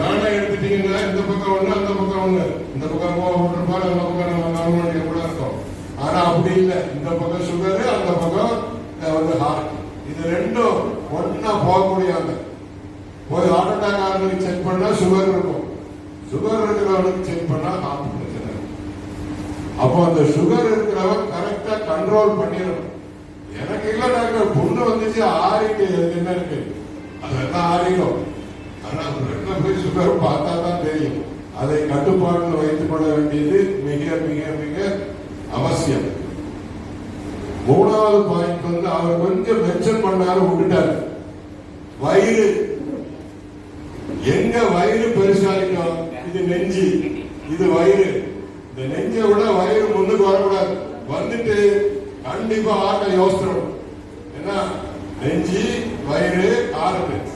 நானே எடுத்துட்டீங்கன்னா இந்த பக்கம் ஒண்ணு அந்த பக்கம் ஒண்ணு, இந்த பக்கம் விட்டுருப்பாரு அந்த பக்கம் நம்ம நார்மல் கூட இருக்கும். ஆனா அப்படி இல்லை, இந்த பக்கம் சுகரு அந்த பக்கம் ஹார்ட், இது ரெண்டும் ஒன்னா போகக்கூடியவங்க. போய் ஹார்ட் அட்டாக் ஆகிறதுக்கு செக் பண்ணா சுகர் இருக்கும், சுகர் இருக்கிறவனுக்கு செக் பண்ணா ஹார்ட் பிரச்சனை. அப்போ அந்த சுகர் இருக்கிறவன் கரெக்டா கண்ட்ரோல் பண்ணிடணும். எனக்கு இல்ல டாக்டர், புண்ணு வந்துச்சு ஆறிட்டு என்ன இருக்கு, அதெல்லாம் ஆறிடும். ஆனா பிளட்ல போய் சுகர் பார்த்தா தான் தெரியும். அதை கட்டுப்பாட்டில் வைத்துக் கொள்ள வேண்டியது மிக மிக மிக அவசியம். மூணாவது பாயிண்ட் வந்து அவர் கொஞ்சம் மென்ஷன் பண்ணாரு, விட்டுட்டாரு. வயிறு, எங்க வயிறு பெருசாகிட்டோம், இது நெஞ்சு, இது வயிறு. இந்த நெஞ்சை விட வயிறு முன்னுக்கு வரக்கூடாது. வந்துட்டு கண்டிப்பா ஆட்ட யோசிக்கணும். ஏன்னா நெஞ்சு வயிறு காரணம்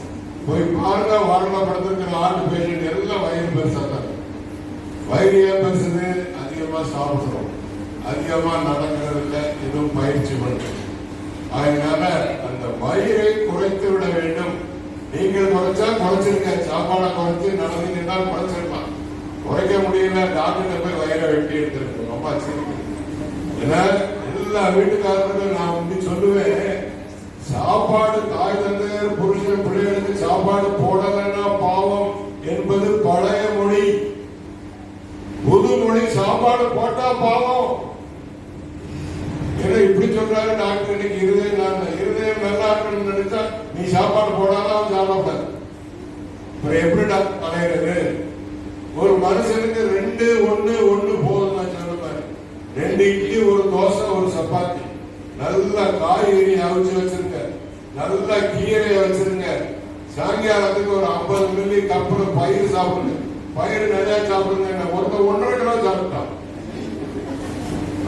போய் பாருங்க, வாழ படுத்திருக்கிற ஆட்டு பேஷண்ட் எல்லாம் வயிறு பெருசா தான். வயிறு ஏன் பெருசுது? அதிகமா சாப்பிடுறோம், அதிகமா நடக்கிறதுல எதுவும் பயிற்சி பண்றோம். அதனால அந்த வயிறை குறைத்து விட வேண்டும். நீங்கள் குறைச்சா குறைச்சிருக்க, சாப்பாடை குறைச்சு நடந்தீங்கன்னா குறைச்சிருக்கலாம். குறைக்க முடியல, டாக்டர் போய் வயிறை வெட்டி எடுத்திருக்கோம். ரொம்ப ஆச்சரியம். ஏன்னா எல்லா வீட்டுக்காரர்களும் நான் வந்து சொல்லுவேன், சாப்பாடு தாய் தந்தையர் புருஷன் பிள்ளைகளுக்கு சாப்பாடு போடலன்னா பாவம் என்பது பழைய மொழி. புது மொழி சாப்பாடு போட்டா பாவம். ஏன்னா இப்படி சொல்றாரு டாக்டர். இன்னைக்கு இருதயம் நல்லா இருக்கணும்னு நினைச்சா நீ சாப்பாடு போடாதான் சாப்பிட. எப்படி டாக்டர் பழையிறது? ஒரு மனுஷனுக்கு 2 1 1 போதும் நான் சொல்லுவேன். 2 இட்லி, ஒரு தோசை, ஒரு சப்பாத்தி, நல்லா காய்கறி அவிச்சு வச்சிருங்க, நல்லா கீரை வச்சிருங்க. சாயங்காலத்துக்கு ஒரு 50 மில்லி கப்புல பயிர் சாப்பிடுங்க. பயிர் நிறைய சாப்பிடுங்க. ஒருத்தர் 1.5 கிலோ சாப்பிட்டான்.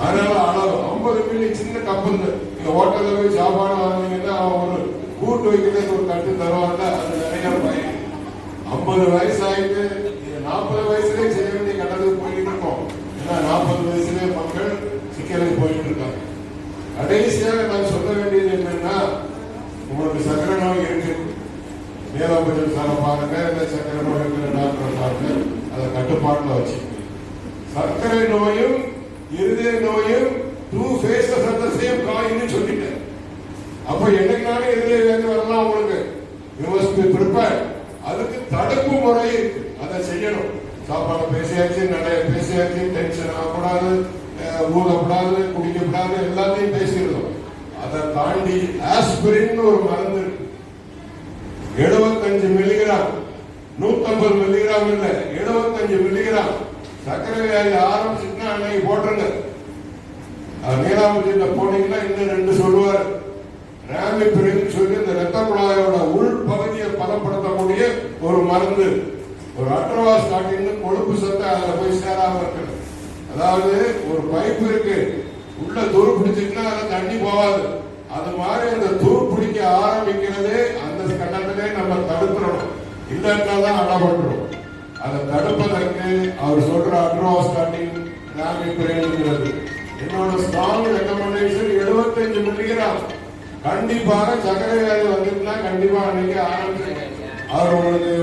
அதனால அளவு 50 மில்லி சின்ன கப்பு. நீங்க ஹோட்டல்ல போய் சாப்பாடு வாங்கினீங்கன்னா ஒரு கூட்டு வைக்கிறதுக்கு ஒரு கட்டு தருவாங்க. அது நிறைய பயிர். 50 வயசு ஆயிட்டு 40 வயசுலேயே செய்ய வேண்டிய கடலுக்கு போயிட்டு இருக்கோம். ஏன்னா 40 வயசுலேயே மக்கள் சிக்கலுக்கு போயிட்டு இருக்காங்க. கடைசியாக நான் சொல்ல வேண்டியது என்னன்னா, உங்களுக்கு சக்கரை நோய் இருக்கு, மேலோபஜன் சாரை பாருங்க, இல்லை சக்கரை நோய் இருக்கிற டாக்டரை பாருங்க, அதை கட்டுப்பாட்டில் வச்சுக்கோங்க. சர்க்கரை நோயும் இருதய நோயும் 2 faces of the same coin சொல்லிட்டேன். அப்ப என்னைக்கான இருதய வேலை வரலாம் உங்களுக்கு. You must be prepared. அதுக்கு தடுப்பு முறை இருக்கு, அதை செய்யணும். சாப்பாடு பேசியாச்சு, நிறைய பேசியாச்சு, டென்ஷன் ஆகக்கூடாது, ஊறக்கூடாது, குடிக்கப்படாது, எல்லாத்தையும் பேசிடணும். அதை தாண்டி ஆஸ்பிரின் ஒரு மருந்து இருக்கு, 75 மில்லிகிராம், 150 மில்லிகிராம் இல்ல, 75 மில்லிகிராம். சர்க்கரை வியாதி ஆரம்பிச்சுன்னா அன்னைக்கு போட்டுருங்க. நீலாம்பூர்ல போனீங்கன்னா இன்னும் 2 சொல்லுவார். ராமிபிரின் சொல்லி இந்த ரத்த குழாயோட உள் பகுதியை பலப்படுத்தக்கூடிய ஒரு மருந்து. ஒரு அட்ரவா ஸ்டார்டிங் கொழுப்பு சத்தை அதில் போய் சேராம இருக்கிறது. அதாவது ஒரு பைப் இருக்கு, உள்ள துரு பிடிச்சிட்டுனா அதில் தண்ணி போகாது. அது மாதிரி அந்த துரு பிடிக்க ஆரம்பிக்கிறதே அந்த கட்டத்திலே நம்ம தடுத்துடணும். இல்லைன்னா தான் அடப்பட்டுரும். அதை தடுப்பதற்கு அவர் சொல்ற அட்ரவா ஸ்டார்டிங் ராமிபிரின்ங்கிறது என்னோட ஸ்ட்ராங் ரெக்கமெண்டேஷன். 75 மில்லிகிராம். கண்டிப்பாக சர்க்கரை வியாதி வந்துட்டுனா கண்டிப்பா அன்னைக்கு ஆரம்பிச்சு அவர் உங்களுக்கு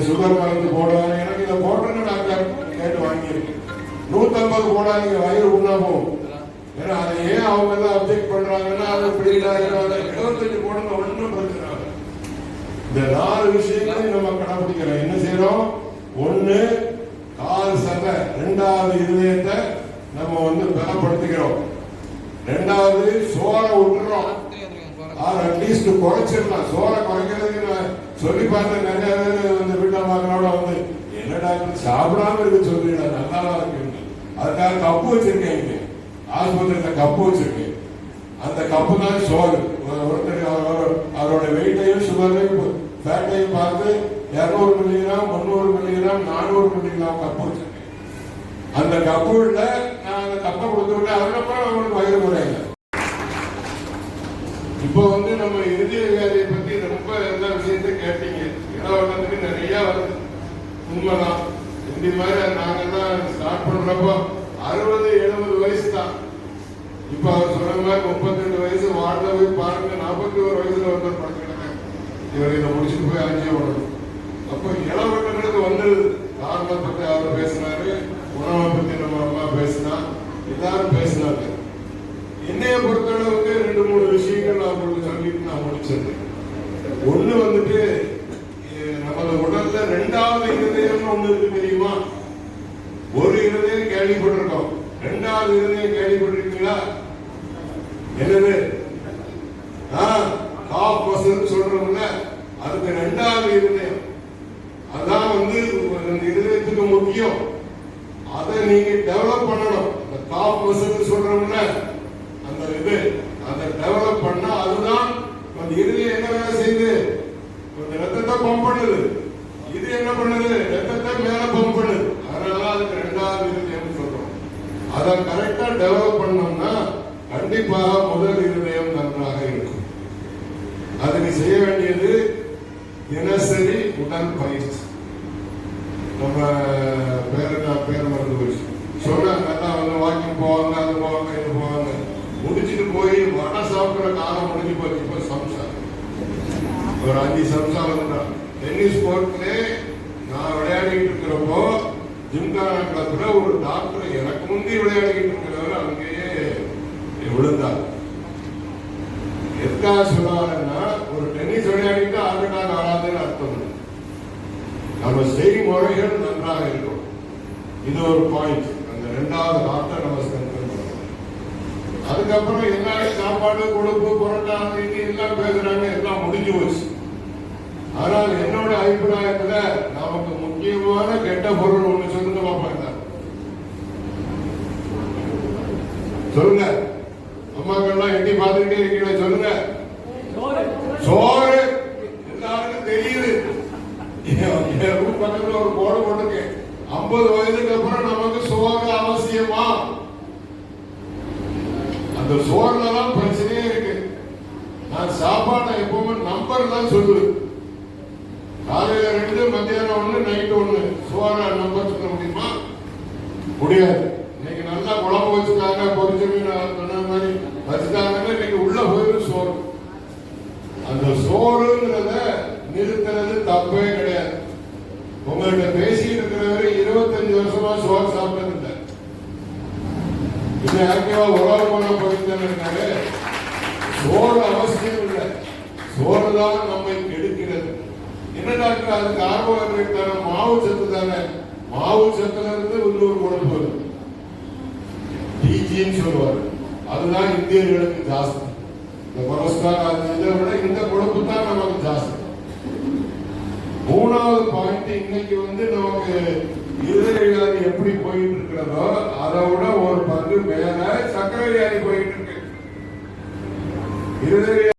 சுகர் மருந்து போடுவாங்க. எனக்கு இதை போட்டுன்னு டாக்டர் கேட்டு வாங்கியிருக்கேன். 150 போடாதீங்க, வயிறு உண்ணா போகும். ஏன்னா அதை ஏன் அவங்க எல்லாம் அப்செக்ட் பண்றாங்கன்னா அது இப்படி 75 போடுங்க, ஒன்றும் பிரச்சனை இல்லை. இந்த 4 விஷயங்களையும் நம்ம கடைபிடிக்கிறோம். என்ன செய்யறோம்? 1 கால் சதை, 2வது இருதயத்தை நம்ம பலப்படுத்திக்கிறோம். 2வது சோறை விட்டுறோம், அட்லீஸ்ட் குறைச்சிடலாம். சோறை குறைக்கிறதுக்கு நான் சொல்லி பார்த்தேன். நிறைய பேர் வீட்டம்மாக்களோட என்ன டாக்டர் சாப்பிடாம இருக்க சொல்றீங்க, நல்லா இருக்கு. அதுக்காக கப்பு வச்சிருக்கேன், இங்க ஆஸ்பத்திரியில கப்பு வச்சிருக்கேன். அந்த கப்பு தான் சோறு. ஒருத்தர் அவரோட வெயிட்டையும் சுகரையும் ஃபேட்டையும் பார்த்து 200 மில்லிகிராம், 300 மில்லிகிராம், 400 மில்லிகிராம் கப்பு வச்சிருக்கேன். அந்த கப்பு உள்ள நான் அந்த கப்பை கொடுத்து விட்டேன். அதுக்கப்புறம் அவங்களுக்கு வயிறு குறையல. இப்போ நம்ம இருதய வியாதியை பத்தி ரொம்ப எல்லா விஷயத்தையும் கேட்டீங்க. இடவட்டத்துக்கு நிறைய வருது, உண்மைதான். இந்த மாதிரி நாங்கெல்லாம் ஸ்டார்ட் பண்றப்போ 60-70 வயசு தான். இப்ப அவர் சொன்ன மாதிரி 32 வயசு வார்டுல போய் பாருங்க, 41 வயசுல ஒருத்தர் படுத்துக்கிட்டாங்க. இவர் இதை முடிச்சுட்டு போய் அஞ்சே விடணும். அப்போ இளவட்டங்களுக்கு வந்தது. காரணத்தை பத்தி அவர் பேசினாரு, உணவை பத்தி நம்ம அம்மா பேசினா, எல்லாரும் பேசினாங்க. என்னைய பொறுத்தளவுக்கு 2-3 விஷயங்கள் நான் உங்களுக்கு சொல்லிட்டு நான் முடிச்சிருந்தேன். ஒண்ணு வந்துட்டு நமது உடல்ல 2வது இருதயம் ஒண்ணு இருக்கு தெரியுமா? ஒரு இருதயம் கேள்விப்பட்டிருக்கோம், 2வது இருதயம் கேள்விப்பட்டிருக்கீங்களா? என்னது? காப் மசில் சொல்றோம்ல, அதுக்கு 2வது இருதயம். அதான் வந்து இருதயத்துக்கு முக்கியம். அதை நீங்க டெவலப் பண்ணணும். இந்த காப் மசில் சொல்றோம்ல, அந்த இது அதை டெவலப் பண்ணா அதுதான் அந்த இருதயம் என்ன வேலை செய்யுது? ரத்தத்தை பம்ப் பண்ணுது. இது என்ன பண்ணுது? ரத்தத்தை மேல பம்ப் பண்ணுது. அதனால அதுக்கு 2வது இருதயம் சொல்றோம். அதை கரெக்டா டெவலப் பண்ணோம்னா கண்டிப்பாக முதல் இருதயம் நன்றாக இருக்கும். அதுக்கு செய்ய வேண்டியது தினசரி உடல் பயிற்சி. நம்ம பேர் மறந்து போச்சு சொன்னாங்க. நல்லா வாக்கிங் போவாங்க, அது போவாங்க, இது போவாங்க, முடிச்சுட்டு போய் வடை சாப்பிட்ற காலம் முடிஞ்சு போச்சு. இப்போ சம்சா ஒரு 5 சம்சா வந்துட்டான். டென்னிஸ் கோர்ட்ல நான் விளையாடிட்டு இருக்கிறப்போ ஜிம்கானா கிளப்ல ஒரு டாக்டர் எனக்கு முந்தி விளையாடிட்டு இருக்கிறவர் அங்கேயே விழுந்தார். எதுக்காக சொல்லுவாருன்னா, ஒரு டென்னிஸ் விளையாடிட்டு ஆர்காக வராதுன்னு அர்த்தம். நம்ம செய்முறைகள் நன்றாக இருக்கும். இது ஒரு பாயிண்ட். அந்த 2வது வார்த்தை நம்ம ஸ்ட்ரென்தன் பண்ணணும். அதுக்கப்புறம் எல்லாரும் சாப்பாடு, கொழுப்பு, புரோட்டா இது எல்லாம் பேசுறாங்க, எல்லாம் முடிஞ்சு போச்சு. ஆனால் என்னோட அபிப்பிராயத்துல நமக்கு முக்கியமான கெட்ட பொருள் ஒண்ணு சொல்லுங்க பாப்பாங்க. சொல்லுங்க, அம்மாக்கள்லாம் எட்டி பார்த்துக்கிட்டே இருக்கீங்க, சொல்லுங்க. சோறு. எல்லாருக்கும் தெரியுது. பக்கத்துல ஒரு போர்டு போட்டுருக்கு, 50 வயதுக்கு அப்புறம் நமக்கு சோறு அவசியமா? அந்த சோறுல தான் பிரச்சனையே இருக்கு. நான் சாப்பாடை எப்பவுமே நம்பர் தான் சொல்லுவேன். காலையில 2, மத்தியானம் 1, நைட்டு 1. சோற நம்பர் சொல்ல முடியுமா? முடியாது. இன்னைக்கு நல்லா குழம்பு வச்சுட்டாங்க, பொரிச்ச மீன் சொன்ன மாதிரி வச்சுட்டாங்கன்னா இன்னைக்கு உள்ள போயிடும் சோறு. அந்த சோறுங்கிறத நிறுத்துறது தப்பே கிடையாது. உங்கள்கிட்ட பேசிட்டு இருக்கிறவரை 25 வருஷமா சோறு சாப்பிட்டது இல்லை. இன்னும் ஆக்டிவா உறவு பண்ண போயிருந்தாங்க இருக்காரு. சோறு அவசியம் இல்லை, சோறு தான் நம்மை கெடுக்கிறது. என்ன டாக்டர் அதுக்கு கார்போஹைட்ரேட் தானே, மாவு சத்து தானே. மாவு சத்துல இருந்து இன்னொரு கொழுப்பு வருது, டிஜின்னு சொல்லுவாரு. அதுதான் இந்தியர்களுக்கு ஜாஸ்தி. இந்த கொலஸ்ட்ரால் இதை விட இந்த கொழுப்பு தான் நமக்கு ஜாஸ்தி. 3வது பாயிண்ட், இன்னைக்கு வந்து நமக்கு இருதய வியாதி எப்படி போயிட்டு இருக்கிறதோ அதை விட ஒரு பங்கு மேல சர்க்கரை வியாதி போயிட்டு இருக்கு. இருதய